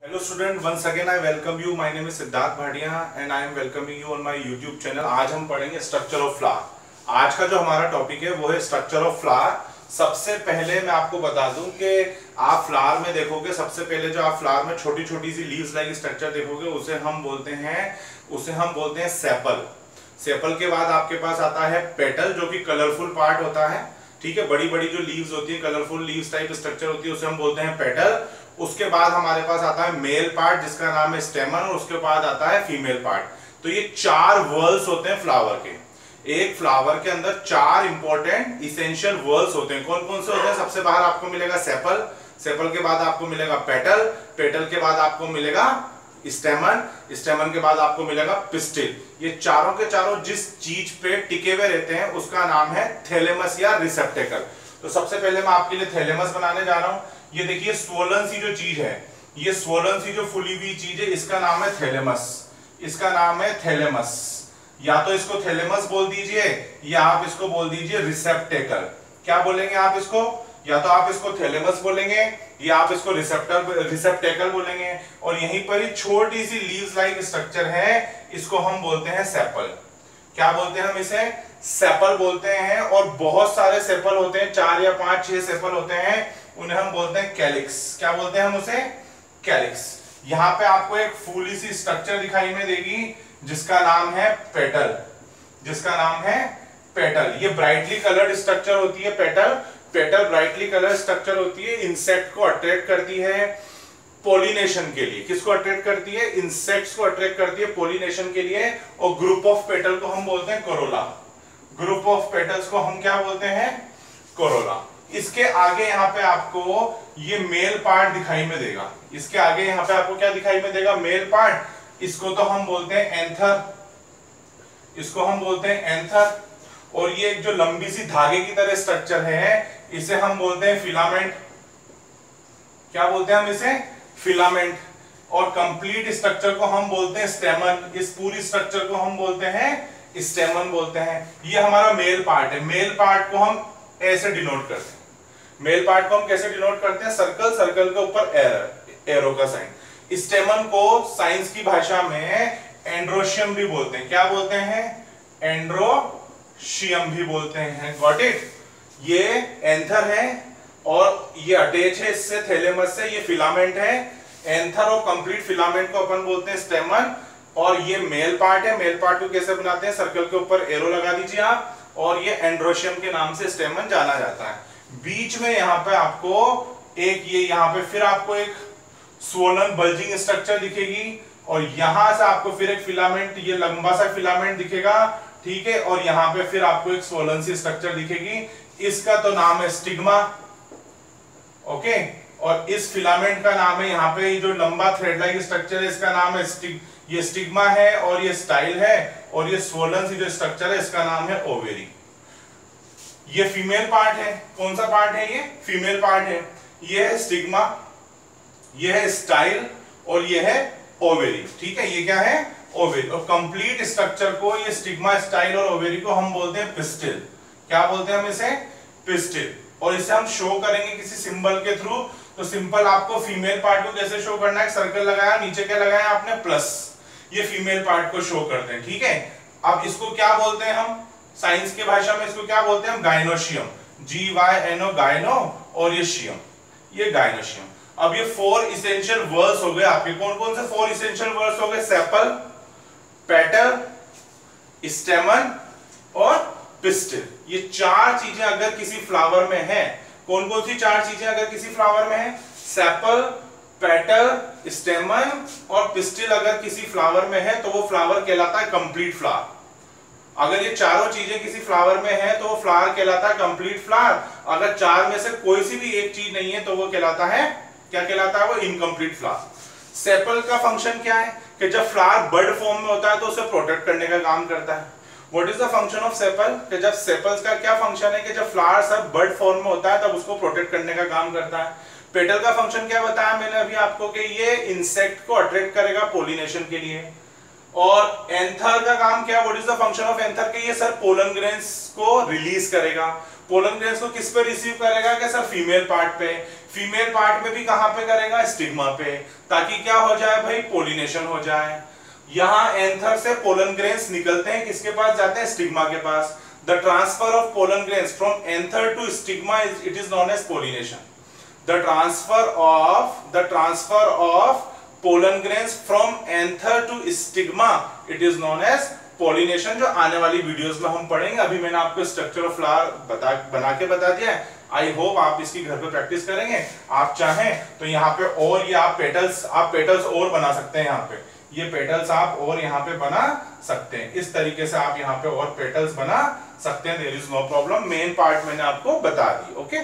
Hello student, once again I welcome you. My name is Siddharth Bhatia and I am welcoming you on my YouTube channel. आज हम पढ़ेंगे structure of flower. आज का जो हमारा topic है वो है स्ट्रक्चर ऑफ फ्लावर. सबसे पहले मैं आपको बता दूं कि आप फ्लावर में देखोगे, सबसे पहले जो आप फ्लावर में छोटी छोटी सी लीव्स लाइक स्ट्रक्चर देखोगे उसे हम बोलते हैं सेपल. सेपल के बाद आपके पास आता है पेटल जो कि कलरफुल पार्ट होता है. ठीक है, बड़ी बड़ी जो लीव्स होती है, कलरफुल लीव्स टाइप स्ट्रक्चर होती है, उसे हम बोलते हैं पेटल. उसके बाद हमारे पास आता है मेल पार्ट जिसका नाम है स्टेमन, और उसके बाद आता है फीमेल पार्ट. तो ये चार वर्ल्स होते हैं फ्लावर के. एक फ्लावर के अंदर चार इंपॉर्टेंट इसेंशियल वर्ल्स होते हैं. कौन कौन से होते हैं? सबसे बाहर आपको मिलेगा सेपल, सेपल के बाद आपको मिलेगा पेटल, पेटल के बाद आपको मिलेगा स्टेमन, स्टेमन के बाद आपको मिलेगा पिस्टिल. ये चारों के चारों जिस चीज पे टिके हुए रहते हैं उसका नाम है थैलेमस या रिसेप्टेकल. तो सबसे पहले मैं आपके लिए थैलेमस बनाने जा रहा हूं. ये देखिए स्वोलन सी जो चीज है, ये स्वोलन सी जो फुली हुई चीज है, इसका नाम है थैलेमस. इसका नाम है थैलेमस. या तो इसको थैलेमस बोल दीजिए या आप इसको बोल दीजिए रिसेप्टेकल. क्या बोलेंगे आप इसको? या तो आप इसको थैलेमस बोलेंगे या आप इसको रिसेप्टेकल बोलेंगे. और यहीं पर ही छोटी सी लीव्स लाइक स्ट्रक्चर है, इसको हम बोलते हैं सेपल. क्या बोलते हैं हम इसे? सेपल बोलते हैं. और बहुत सारे सेपल होते हैं, 4 या 5 6 सेपल होते हैं, उन्हें हम बोलते हैं कैलिक्स. क्या बोलते हैं हम उसे? कैलिक्स. यहां पे आपको एक फूली सी स्ट्रक्चर दिखाई में देगी जिसका नाम है पेटल, जिसका नाम है पेटल. ये ब्राइटली कलर्ड स्ट्रक्चर होती है petal. Petal brightly coloured structure होती है, इंसेक्ट को अट्रैक्ट करती है पोलिनेशन के लिए. किसको अट्रैक्ट करती है? इंसेक्ट्स को अट्रैक्ट करती है पोलिनेशन के लिए. और ग्रुप ऑफ पेटल को हम बोलते हैं कोरोला. ग्रुप ऑफ पेटल्स को हम क्या बोलते हैं? कोरोला. इसके आगे यहां पे आपको ये मेल पार्ट दिखाई में देगा. इसके आगे यहां पे आपको क्या दिखाई में देगा? Male part. इसको तो हम बोलते हैं एंथर, इसको हम बोलते हैं एंथर. और ये एक जो लंबी सी धागे की तरह स्ट्रक्चर है, इसे हम बोलते हैं फिलामेंट. क्या बोलते हैं हम इसे? फिलामेंट. और कंप्लीट स्ट्रक्चर को हम बोलते हैं स्टेमन. इस पूरी स्ट्रक्चर को हम बोलते हैं स्टेमन बोलते हैं. ये हमारा मेल पार्ट है. मेल पार्ट को हम ऐसे डिनोट करते हैं. मेल पार्ट को हम कैसे डिनोट करते हैं? सर्कल, सर्कल के ऊपर एरो का साइन. स्टेमन को साइंस की भाषा में एंड्रोशियम भी बोलते हैं. क्या बोलते हैं? एंड्रोशियम भी बोलते हैं. Got it? ये एंथर है और ये अटैच है इससे, थैलेमस से. ये फिलामेंट है. एंथर और कंप्लीट फिलामेंट को अपन बोलते हैं स्टेमन. और ये मेल पार्ट है. मेल पार्ट को कैसे बनाते हैं? सर्कल के ऊपर एरो लगा दीजिए आप, और ये एंड्रोशियम के नाम से स्टेमन जाना जाता है. बीच में यहां पे आपको एक ये यहां पे फिर आपको एक स्वोलन बल्जिंग स्ट्रक्चर दिखेगी, और यहां से आपको फिर एक फिलामेंट, ये लंबा सा फिलामेंट दिखेगा. ठीक है, और यहां पे फिर आपको एक स्वोलन सी स्ट्रक्चर दिखेगी. इसका तो नाम है स्टिग्मा. ओके. और इस फिलामेंट का नाम है, यहां पे जो लंबा थ्रेड लाइक स्ट्रक्चर है इसका नाम है ये स्टिग्मा है, और ये स्टाइल है. और ये स्वोलन सी जो स्ट्रक्चर है इसका नाम है ओवेरी. ये फीमेल पार्ट है. कौन सा पार्ट है? ये फीमेल पार्ट है. ये है स्टिग्मा, ये है स्टाइल, और ये है ओवेरी. ठीक है, ये क्या है? ओवेरी. और कंप्लीट स्ट्रक्चर को, ये स्टिग्मा, स्टाइल और ओवेरी को हम बोलते हैं पिस्टिल. क्या बोलते हैं हम इसे? पिस्टिल. और इसे हम शो करेंगे किसी सिंबल के थ्रू. तो सिंपल आपको फीमेल पार्ट को कैसे शो करना है? सर्कल लगाया, नीचे क्या लगाया आपने? प्लस. ये फीमेल पार्ट को शो करते हैं. ठीक है. अब इसको क्या बोलते हैं हम साइंस की भाषा में? इसको क्या बोलते हैं हम? गायनोशियम. GYNO गायनो, और ये शियम, ये गायनोशियम. अब ये 4 इसेंशियल वर्ड्स हो गए आपके. कौन कौन से 4 इसेंशियल वर्ड्स हो गए? सेपल, पेटल, स्टेमन और पिस्टिल. ये 4 चीजें अगर किसी फ्लावर में है, कौन कौन सी 4 चीजें अगर किसी फ्लावर में है? सेपल, पेटल, स्टेमन और पिस्टिल अगर किसी फ्लावर में है तो वो फ्लावर कहलाता है कंप्लीट फ्लावर. अगर ये चारों चीजें किसी फ्लावर में है तो वो फ्लावर कहलाता है कंप्लीट फ्लावर. अगर 4 में से कोई सी भी एक चीज नहीं है तो वो कहलाता है, क्या कहलाता है? वो इनकम्प्लीट फ्लावर. सेपल का फंक्शन क्या है? कि जब फ्लावर बर्ड फॉर्म में होता है तो उसे प्रोटेक्ट करने का काम करता है. What is the function of sepal? कि जब सेपल्स का क्या फंक्शन है कि जब फ्लावर सब बर्ड फॉर्म में होता है तब उसको प्रोटेक्ट करने का काम करता है. पेटल का फंक्शन क्या बताया मैंने अभी आपको कि ये इंसेक्ट को अट्रैक्ट करेगा पोलिनेशन के लिए. और एंथर का काम क्या? What is the function of anther? कि ये सर पोलन ग्रेन्स को रिलीज करेगा. पोलन ग्रेन्स को किस पे रिसीव करेगा? कि सर फीमेल पार्ट पे. फीमेल पार्ट में भी कहां पे करेगा, स्टिग्मा पे, ताकि क्या हो जाए भाई, पोलिनेशन हो जाए। यहां एंथर से पोलन ग्रेन्स निकलते हैं, किसके पास जाते हैं, स्टिग्मा के पास। The transfer of pollen grains from anther to stigma it is known as pollination. The transfer of pollen grains from anther to stigma it is known as pollination, जो आने वाली वीडियोस में हम पढ़ेंगे। अभी मैंने आपको स्ट्रक्चर ऑफ फ्लावर बना के बता दिया है। आई होप आप इसकी घर पे प्रैक्टिस करेंगे। आप चाहें तो यहाँ पे और ये आप पेटल्स और बना सकते हैं। यहाँ पे ये पेटल्स आप और यहाँ पे बना सकते हैं। इस तरीके से आप यहाँ पे और पेटल्स बना सकते हैं। There is no problem. Main part मैंने आपको बता दी। ओके।